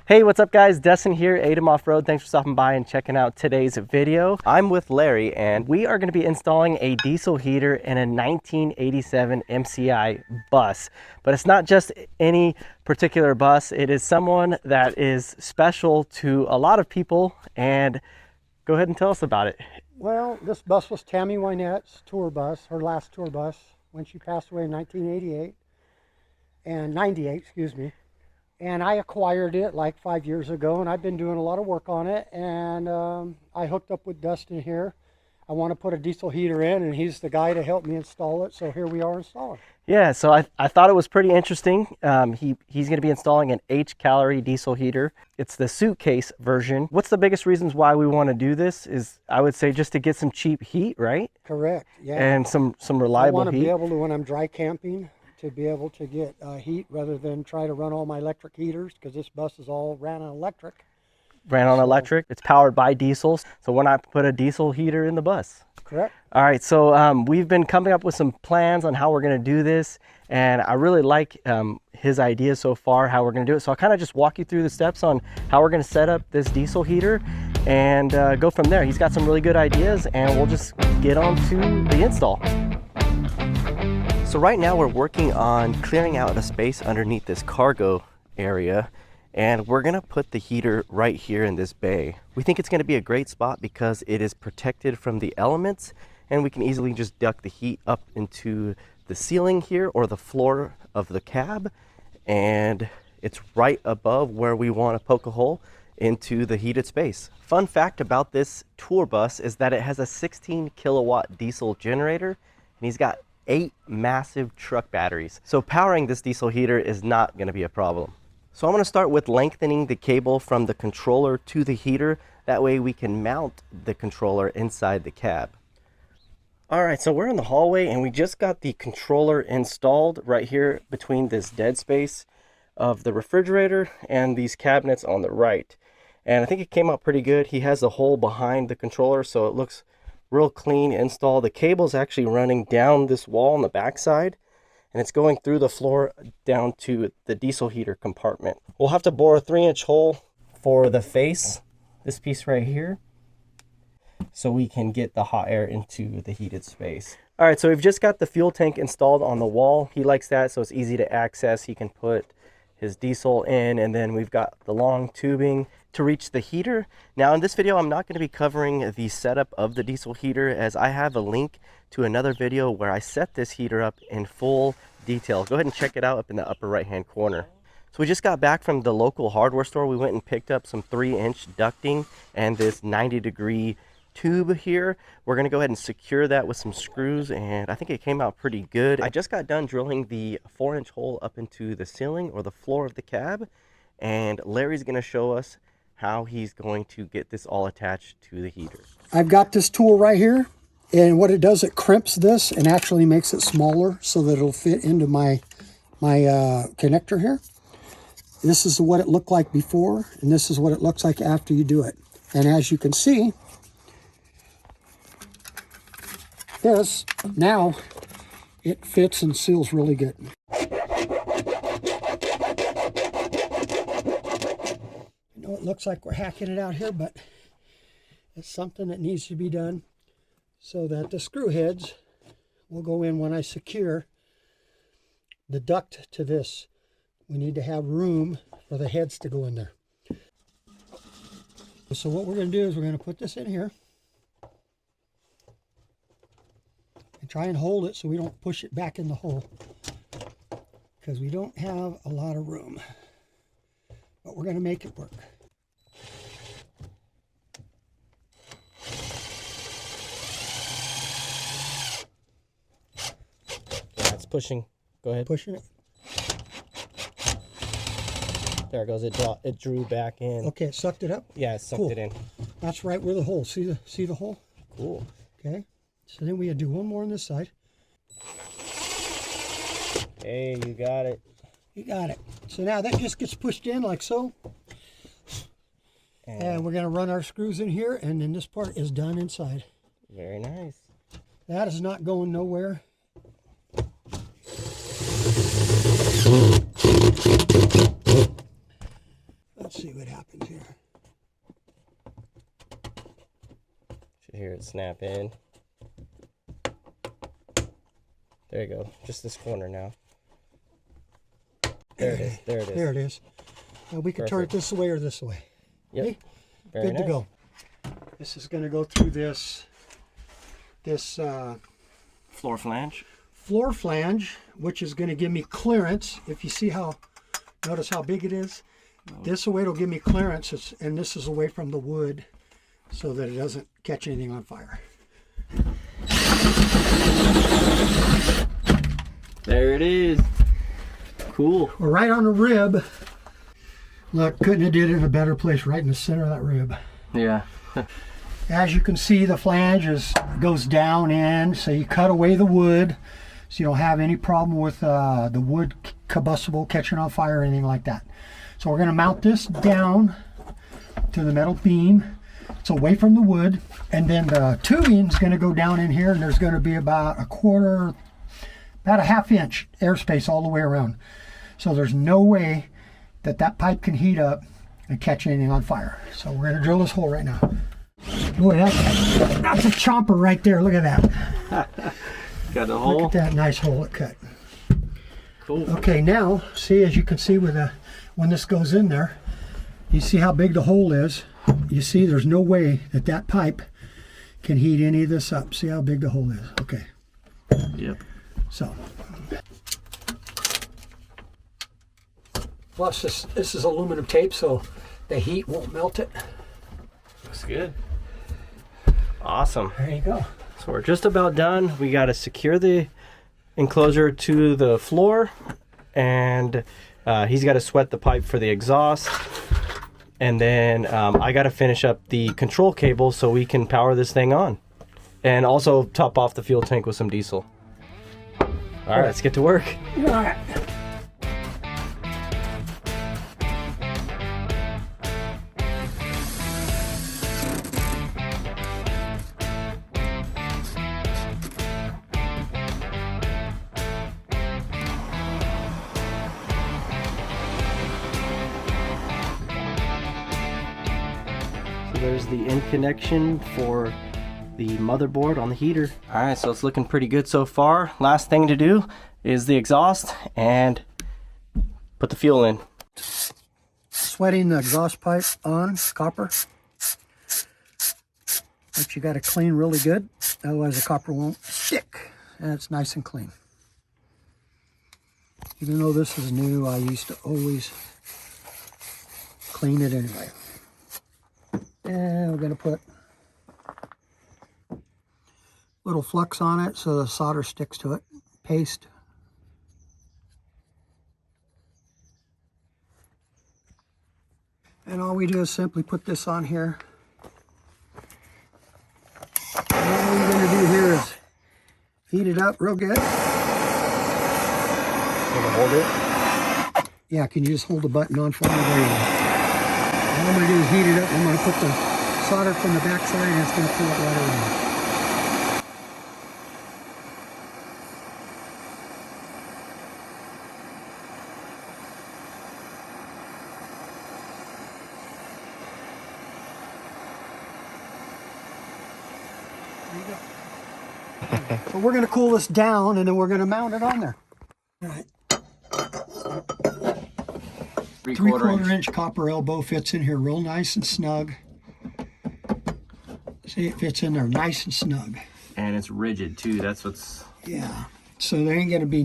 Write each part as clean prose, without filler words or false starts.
Hey, what's up guys? Destin here, ATEM Off-Road. Thanks for stopping by and checking out today's video. I'm with Larry and we are going to be installing a diesel heater in a 1987 MCI bus. But it's not just any particular bus. It is someone that is special to a lot of people, and go ahead and tell us about it. Well, this bus was Tammy Wynette's tour bus, her last tour bus, when she passed away in 1988 and 98, excuse me. And I acquired it like 5 years ago, and I've been doing a lot of work on it. And I hooked up with Dustin here. I want to put a diesel heater in, and he's the guy to help me install it. So here we are installing. Yeah, so I thought it was pretty interesting. He's going to be installing an Hcalory diesel heater. It's the suitcase version. What's the biggest reasons why we want to do this is, I would say, just to get some cheap heat, right? Correct, yeah. And some reliable heat. I want to be able to, when I'm dry camping, to be able to get heat rather than try to run all my electric heaters, because this bus is all ran on electric. Electric. It's powered by diesels. So why not put a diesel heater in the bus? Correct. All right, so we've been coming up with some plans on how we're going to do this, and I really like his ideas so far, how we're going to do it. So I'll kind of just walk you through the steps on how we're going to set up this diesel heater and go from there. He's got some really good ideas, and we'll just get on to the install. So right now we're working on clearing out a space underneath this cargo area, and we're gonna put the heater right here in this bay. We think it's gonna be a great spot because it is protected from the elements, and we can easily just duct the heat up into the ceiling here or the floor of the cab, and it's right above where we want to poke a hole into the heated space. Fun fact about this tour bus is that it has a 16 kilowatt diesel generator, and he's got 8 massive truck batteries. So powering this diesel heater is not going to be a problem. So I'm going to start with lengthening the cable from the controller to the heater. That way we can mount the controller inside the cab. All right, so we're in the hallway and we just got the controller installed right here between this dead space of the refrigerator and these cabinets on the right. And I think it came out pretty good. He has a hole behind the controller, so it looks real clean install. The cable's actually running down this wall on the back side, and it's going through the floor down to the diesel heater compartment. We'll have to bore a 3-inch hole for the face, this piece right here, so we can get the hot air into the heated space. All right, so we've just got the fuel tank installed on the wall. He likes that, so it's easy to access. He can put his diesel in, and then we've got the long tubing to reach the heater. Now in this video, I'm not going to be covering the setup of the diesel heater, as I have a link to another video where I set this heater up in full detail. Go ahead and check it out up in the upper right hand corner. So we just got back from the local hardware store. We went and picked up some 3-inch ducting and this 90-degree tube here. We're going to go ahead and secure that with some screws, and I think it came out pretty good. I just got done drilling the 4-inch hole up into the ceiling or the floor of the cab, and Larry's going to show us how he's going to get this all attached to the heater. I've got this tool right here, and what it does, it crimps this and actually makes it smaller so that it'll fit into my connector here. This is what it looked like before, and this is what it looks like after you do it. And as you can see, this, now it fits and seals really good. It looks like we're hacking it out here, but it's something that needs to be done so that the screw heads will go in when I secure the duct to this. We need to have room for the heads to go in there. So what we're going to do is we're going to put this in here and try and hold it so we don't push it back in the hole, because we don't have a lot of room, but we're going to make it work. Pushing. Go ahead. Pushing it. There it goes. It drew back in. Okay, it sucked it up? Yeah, it sucked it in. That's right where the hole. See the hole? Cool. Okay. So then we do one more on this side. Hey, you got it. You got it. So now that just gets pushed in like so. And we're going to run our screws in here, and then this part is done inside. Very nice. That is not going nowhere. Let's see what happens here. Should hear it snap in. There you go. Just this corner now. There it is. There it is. There it is. Now we can turn it this way or this way. Yep. Okay? Very Good nice. to go. This is going to go through this Floor flange. floor flange, which is going to give me clearance. If you see how, notice how big it is. This way it'll give me clearance, and this is away from the wood so that it doesn't catch anything on fire. There it is. Cool. We're right on the rib. Look, couldn't have did it in a better place, right in the center of that rib. Yeah. As you can see, the flange goes down in, so you cut away the wood, so you don't have any problem with the wood combustible catching on fire or anything like that. So we're going to mount this down to the metal beam. It's away from the wood, and then the tubing is going to go down in here, and there's going to be about about a ½ inch airspace all the way around. So there's no way that pipe can heat up and catch anything on fire. So we're going to drill this hole right now. Boy, that's a chomper right there. Look at that. Got a hole. Look at that nice hole it cut. Cool. Okay, now see, as you can see with when this goes in there, you see how big the hole is. You see there's no way that pipe can heat any of this up. See how big the hole is. Okay. Yep. So. Plus this is aluminum tape, so the heat won't melt it. Looks good. Awesome. There you go. So we're just about done. We got to secure the enclosure to the floor, and he's got to sweat the pipe for the exhaust, and then I got to finish up the control cable so we can power this thing on, and also top off the fuel tank with some diesel. All right, let's get to work. All right. There's the end connection for the motherboard on the heater. All right, so it's looking pretty good so far. Last thing to do is the exhaust and put the fuel in. Sweating the exhaust pipe on copper, but you got to clean really good, otherwise the copper won't stick, and it's nice and clean. Even though this is new, I used to always clean it anyway. And we're going to put little flux on it so the solder sticks to it. Paste. And all we do is simply put this on here. And all we're going to do here is heat it up real good. Can you hold it? Yeah, can you just hold the button on for me? There you go. All I'm going to do is heat it up. I'm going to put the solder from the back side, and it's going to pull it right around. There you go. So we're going to cool this down, and then we're going to mount it on there. All right. 3/4 inch copper elbow fits in here real nice and snug. See, it fits in there nice and snug. And it's rigid too. That's what's... Yeah. So there ain't going to be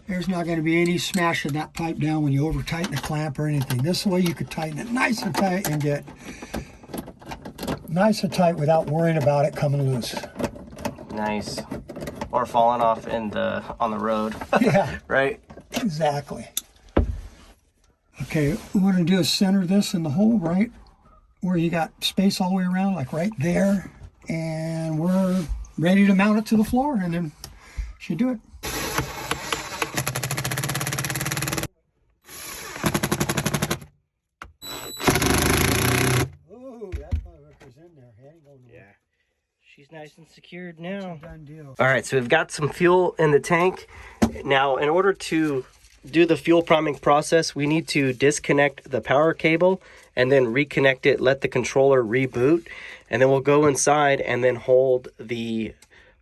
there's not going to be any smashing that pipe down when you over tighten the clamp or anything. This way you could tighten it nice and tight and get nice and tight without worrying about it coming loose. Nice. Or falling off on the road. Yeah. Right? Exactly. Okay, what we're going to do is center this in the hole right where you got space all the way around, like right there. And we're ready to mount it to the floor, and then should do it. Oh, that motherfucker's in there. He ain't going nowhere. Yeah. She's nice and secured now. Done deal. All right, so we've got some fuel in the tank. Now, in order to do the fuel priming process, we need to disconnect the power cable and then reconnect it, let the controller reboot, and then we'll go inside and then hold the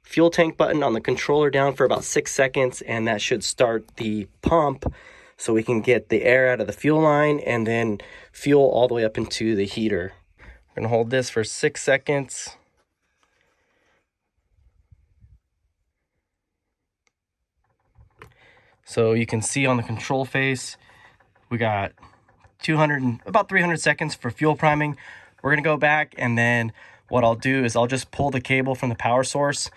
fuel tank button on the controller down for about 6 seconds, and that should start the pump so we can get the air out of the fuel line and then fuel all the way up into the heater. We're gonna hold this for 6 seconds. So you can see on the control face, we got about 300 seconds for fuel priming. We're gonna go back, and then what I'll do is I'll just pull the cable from the power source.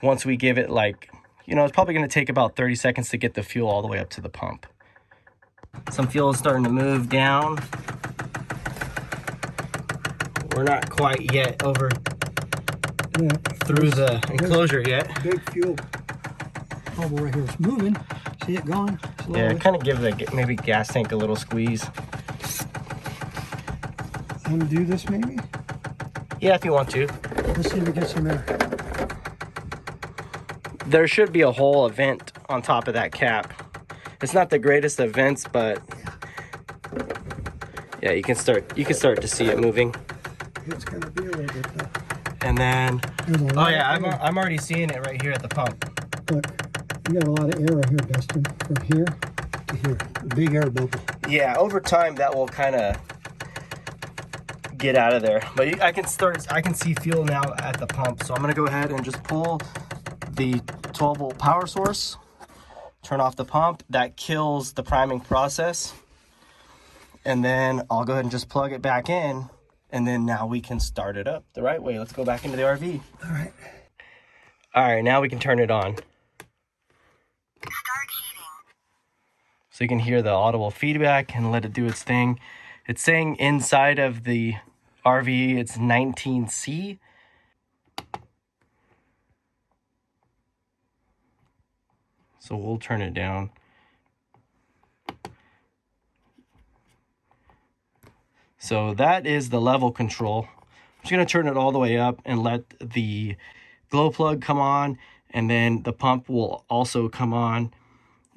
Once we give it, like, you know, it's probably gonna take about 30 seconds to get the fuel all the way up to the pump. Some fuel is starting to move down. We're not quite yet over through the enclosure yet. Big fuel bubble right here. It's moving. See it going slowly. Yeah, kind of give the maybe gas tank a little squeeze. Undo this maybe? Yeah, if you want to. Let's see if we get some air. There should be a hole, a vent on top of that cap. It's not the greatest of vents, but yeah, you can start to see it moving. It's gonna be a little bit though. And then, oh yeah, I'm already seeing it right here at the pump. Look, you got a lot of air right here, Dustin. From here to here, a big air bubble. Yeah, over time that will kind of get out of there. But I can see fuel now at the pump. So I'm gonna go ahead and just pull the 12-volt power source, turn off the pump. That kills the priming process. And then I'll go ahead and just plug it back in. And then now we can start it up the right way. Let's go back into the RV. All right. All right, now we can turn it on. Start heating. So you can hear the audible feedback and let it do its thing. It's saying inside of the RV it's 19C. So we'll turn it down. So that is the level control. I'm just gonna turn it all the way up and let the glow plug come on, and then the pump will also come on,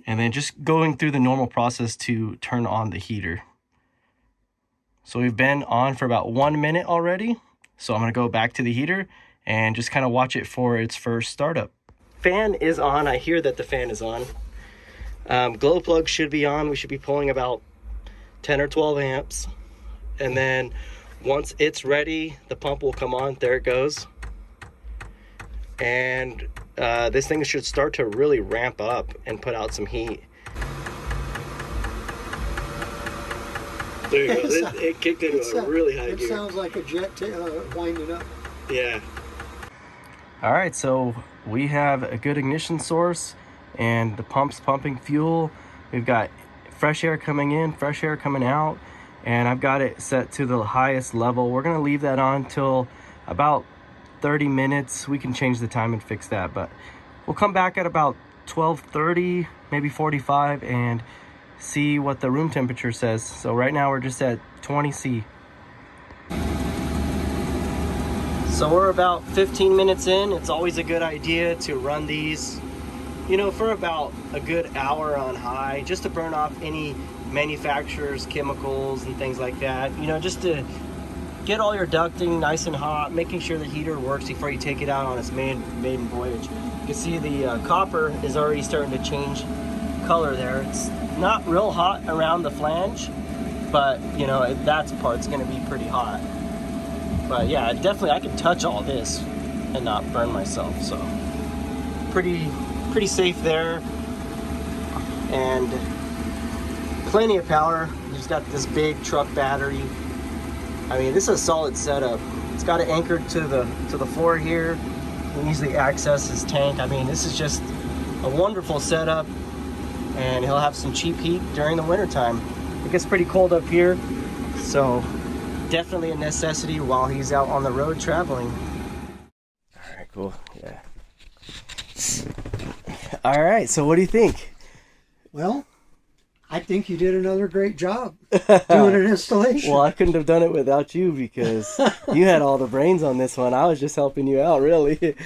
and then just going through the normal process to turn on the heater. So we've been on for about 1 minute already. So I'm gonna go back to the heater and just kind of watch it for its first startup. Fan is on. I hear that the fan is on. Glow plug should be on. We should be pulling about 10 or 12 amps. And then once it's ready, the pump will come on. There it goes. And this thing should start to really ramp up and put out some heat. There you go. It kicked into a really high gear. It sounds like a jet winding up. Yeah. All right, so we have a good ignition source and the pump's pumping fuel. We've got fresh air coming in, fresh air coming out, and I've got it set to the highest level. We're gonna leave that on till about 30 minutes. We can change the time and fix that, but we'll come back at about 12:30, maybe 45, and see what the room temperature says. So right now we're just at 20°C. So we're about 15 minutes in. It's always a good idea to run these, you know, for about a good hour on high, just to burn off any manufacturer's chemicals and things like that. You know, just to get all your ducting nice and hot, making sure the heater works before you take it out on its maiden voyage. You can see the copper is already starting to change color there. It's not real hot around the flange, but you know, that part's gonna be pretty hot. But yeah, definitely I can touch all this and not burn myself, so pretty safe there. And plenty of power. He's got this big truck battery. I mean, this is a solid setup. It's got it anchored to the floor here. You can easily access his tank. I mean, this is just a wonderful setup, and he'll have some cheap heat during the winter time. It gets pretty cold up here, so definitely a necessity while he's out on the road traveling. All right, cool. Yeah. All right, so what do you think? Well, I think you did another great job doing an installation. Well, I couldn't have done it without you because you had all the brains on this one. I was just helping you out, really.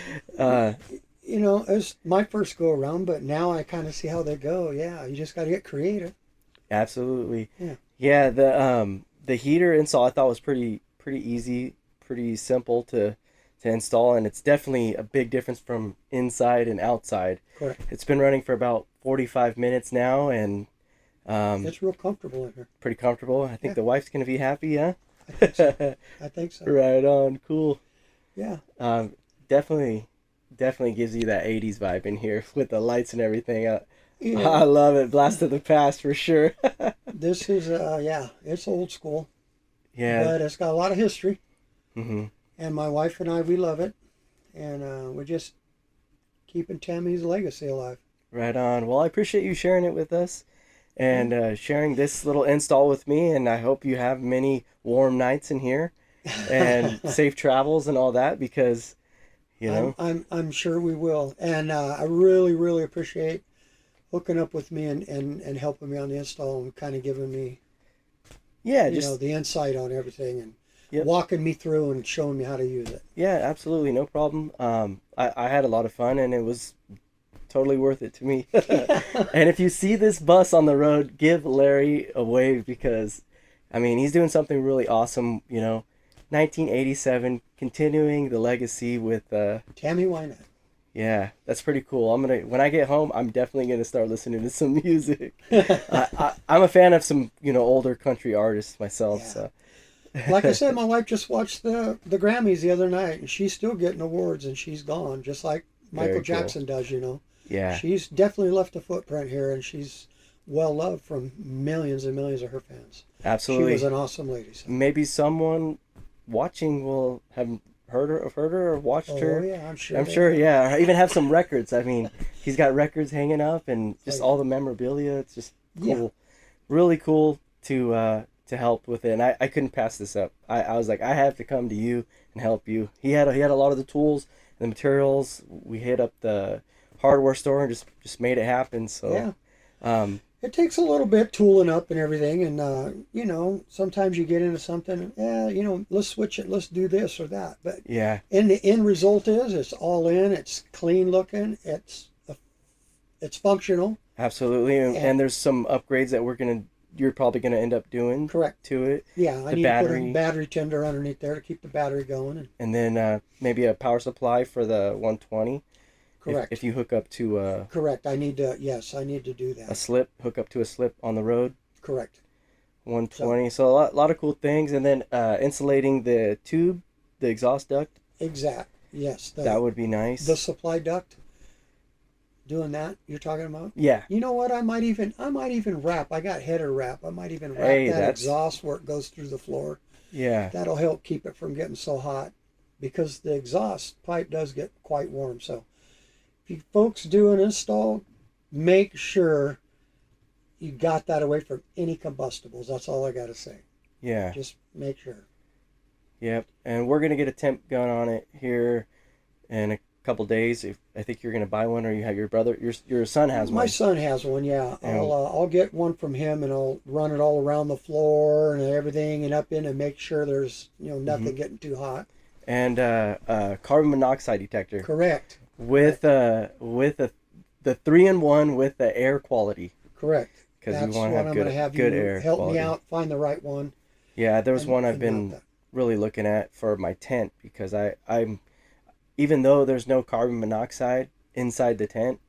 you know, it was my first go around, but now I kind of see how they go. Yeah, you just got to get creative. Absolutely. Yeah. Yeah, the heater install I thought was pretty easy, pretty simple to install, and it's definitely a big difference from inside and outside. Correct. It's been running for about 45 minutes now, and it's real comfortable in here. pretty comfortable. I think the wife's gonna be happy, huh? I think so. I think so. Right on, cool. Yeah. Definitely gives you that 80s vibe in here with the lights and everything. Yeah. I love it. Blast of the past for sure. This is yeah, it's old school. Yeah. But it's got a lot of history. Mm-hmm. And my wife and I, we love it. And we're just keeping Tammy's legacy alive. Right on. Well, I appreciate you sharing it with us and sharing this little install with me. And I hope you have many warm nights in here and safe travels and all that, because, you know. I'm sure we will. And I really, really appreciate hooking up with me and helping me on the install and kind of giving me, you know, the insight on everything and walking me through and showing me how to use it. Yeah, absolutely. No problem. I had a lot of fun, and it was totally worth it to me. And if you see this bus on the road, give Larry a wave, because, I mean, he's doing something really awesome, you know. 1987, continuing the legacy with Tammy Wynette. Yeah, that's pretty cool. When I get home, I'm definitely gonna start listening to some music. I'm a fan of some, you know, older country artists myself. Yeah. So, Like I said, my wife just watched the Grammys the other night, and she's still getting awards, and she's gone, just like Michael Jackson does, you know. Yeah. She's definitely left a footprint here, and she's well loved from millions and millions of her fans. Absolutely. She was an awesome lady. So. Maybe someone watching will have heard her or watched her. Oh yeah, I'm sure. I'm sure, yeah. Or even have some records. I mean, he's got records hanging up and just all the memorabilia. It's just cool. Yeah. Really cool to help with it. And I couldn't pass this up. I was like, I have to come to you and help you. He had a lot of the tools and the materials. We hit up the hardware store and just made it happen. So yeah. It takes a little bit tooling up and everything, and you know, sometimes you get into something, you know, let's switch it, let's do this or that. But yeah, and the end result is it's all in, it's clean looking, it's functional. Absolutely, and there's some upgrades that you're probably gonna end up doing. Correct. To it. Yeah, I need to put a battery tender underneath there to keep the battery going, and then maybe a power supply for the 120. Correct. If you hook up to correct. I need to do that. A slip, hook up to a slip on the road. Correct. 120. So a lot of cool things, and then insulating the tube, the exhaust duct. Exact. Yes. That would be nice. The supply duct. Doing that you're talking about? Yeah. You know what? I might even wrap. I got header wrap. I might even wrap that exhaust where it goes through the floor. Yeah. That'll help keep it from getting so hot, because the exhaust pipe does get quite warm. So if you folks do an install, make sure you got that away from any combustibles. That's all I got to say. Yeah. Just make sure. Yep. And we're going to get a temp gun on it here in a couple days. I think you're going to buy one, or you have your son has one. My son has one, yeah. I'll get one from him, and I'll run it all around the floor and everything, and up in, and make sure there's, you know, nothing getting too hot. And carbon monoxide detector. Correct. With the 3-in-1 with the air quality. Correct. Because you want to have good you air help quality. me out, find the right one. Yeah, there was one I've been really looking at for my tent, because I'm even though there's no carbon monoxide inside the tent,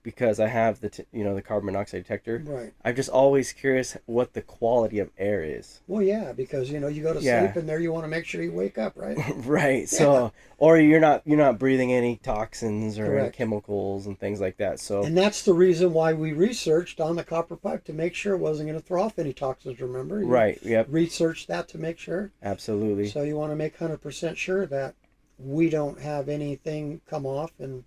because I have the carbon monoxide detector. Right. I'm just always curious what the quality of air is. Well, yeah, because you go to sleep in there, you want to make sure you wake up, right? Right. So, or you're not breathing any toxins or any chemicals and things like that. So, and that's the reason why we researched on the copper pipe, to make sure it wasn't going to throw off any toxins. Remember? Right. Yep. Researched that to make sure. Absolutely. So you want to make 100% sure that we don't have anything come off and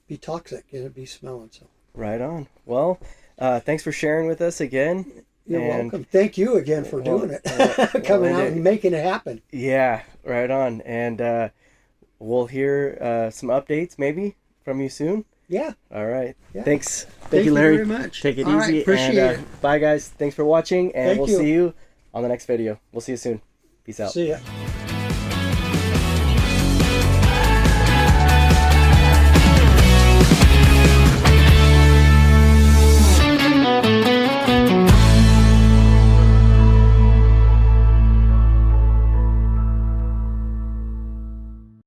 be toxic and it be smelling. So. Right on. Well, thanks for sharing with us again. You're welcome. Thank you again for doing it. Coming out and making it happen. Yeah, right on. And we'll hear some updates maybe from you soon. Yeah. All right. Yeah. Thanks. Thank you, Larry. Very much. Take it All easy. Right, appreciate it. Bye, guys. Thanks for watching, and Thank we'll you. see you on the next video. We'll see you soon. Peace out. See ya.